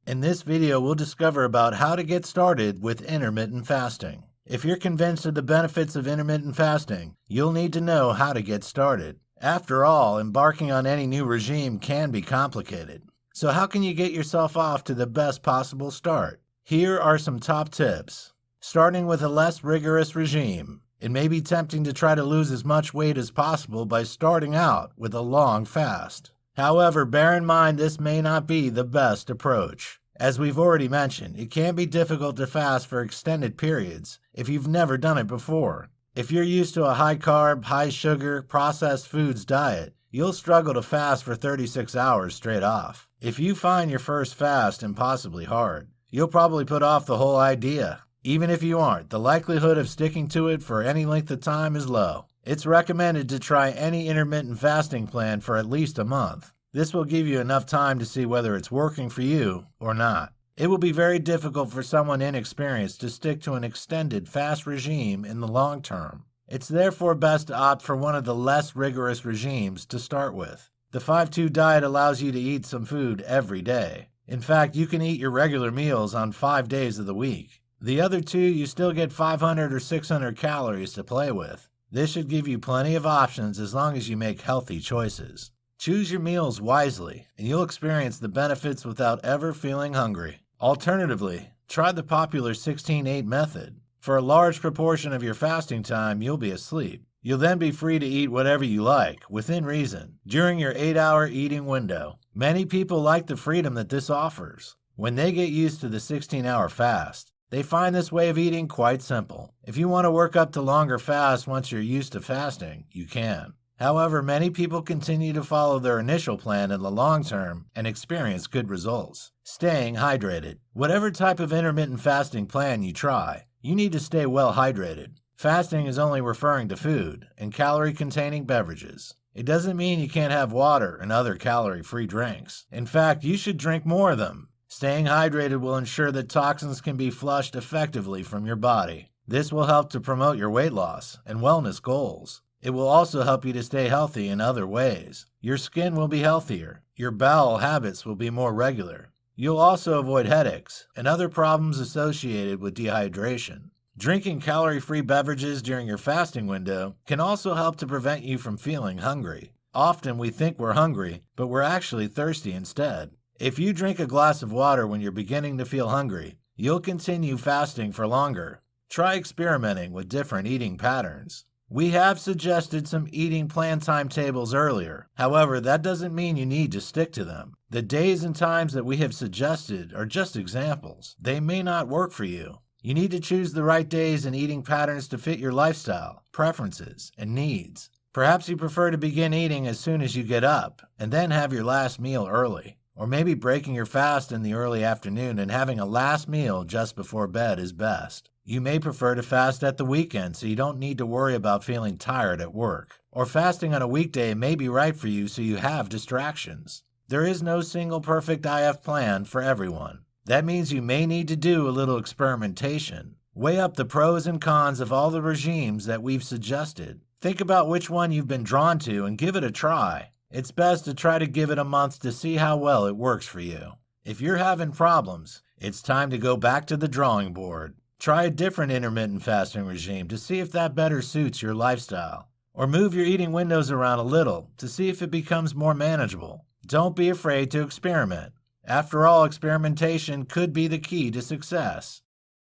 In this video, we'll discover about how to get started with intermittent fasting. If you're convinced of the benefits of intermittent fasting, you'll need to know how to get started. After all, embarking on any new regime can be complicated. So how can you get yourself off to the best possible start? Here are some top tips. Starting with a less rigorous regime. It may be tempting to try to lose as much weight as possible by starting out with a long fast. However, bear in mind this may not be the best approach. As we've already mentioned, it can be difficult to fast for extended periods if you've never done it before. If you're used to a high-carb, high-sugar, processed foods diet, you'll struggle to fast for 36 hours straight off. If you find your first fast impossibly hard, you'll probably put off the whole idea. Even if you aren't, the likelihood of sticking to it for any length of time is low. It's recommended to try any intermittent fasting plan for at least a month. This will give you enough time to see whether it's working for you or not. It will be very difficult for someone inexperienced to stick to an extended fast regime in the long term. It's therefore best to opt for one of the less rigorous regimes to start with. The 5-2 diet allows you to eat some food every day. In fact, you can eat your regular meals on 5 days of the week. The other 2, you still get 500 or 600 calories to play with. This should give you plenty of options as long as you make healthy choices. Choose your meals wisely, and you'll experience the benefits without ever feeling hungry. Alternatively, try the popular 16-8 method. For a large proportion of your fasting time, you'll be asleep. You'll then be free to eat whatever you like, within reason, during your 8-hour eating window. Many people like the freedom that this offers. When they get used to the 16-hour fast, they find this way of eating quite simple. If you want to work up to longer fasts once you're used to fasting, you can. However, many people continue to follow their initial plan in the long term and experience good results. Staying hydrated. Whatever type of intermittent fasting plan you try, you need to stay well hydrated. Fasting is only referring to food and calorie-containing beverages. It doesn't mean you can't have water and other calorie-free drinks. In fact, you should drink more of them. Staying hydrated will ensure that toxins can be flushed effectively from your body. This will help to promote your weight loss and wellness goals. It will also help you to stay healthy in other ways. Your skin will be healthier. Your bowel habits will be more regular. You'll also avoid headaches and other problems associated with dehydration. Drinking calorie-free beverages during your fasting window can also help to prevent you from feeling hungry. Often we think we're hungry, but we're actually thirsty instead. If you drink a glass of water when you're beginning to feel hungry, you'll continue fasting for longer. Try experimenting with different eating patterns. We have suggested some eating plan timetables earlier. However, that doesn't mean you need to stick to them. The days and times that we have suggested are just examples. They may not work for you. You need to choose the right days and eating patterns to fit your lifestyle, preferences, and needs. Perhaps you prefer to begin eating as soon as you get up and then have your last meal early. Or maybe breaking your fast in the early afternoon and having a last meal just before bed is best. You may prefer to fast at the weekend so you don't need to worry about feeling tired at work. Or fasting on a weekday may be right for you so you have distractions. There is no single perfect IF plan for everyone. That means you may need to do a little experimentation. Weigh up the pros and cons of all the regimes that we've suggested. Think about which one you've been drawn to and give it a try. It's best to try to give it a month to see how well it works for you. If you're having problems, it's time to go back to the drawing board. Try a different intermittent fasting regime to see if that better suits your lifestyle. Or move your eating windows around a little to see if it becomes more manageable. Don't be afraid to experiment. After all, experimentation could be the key to success.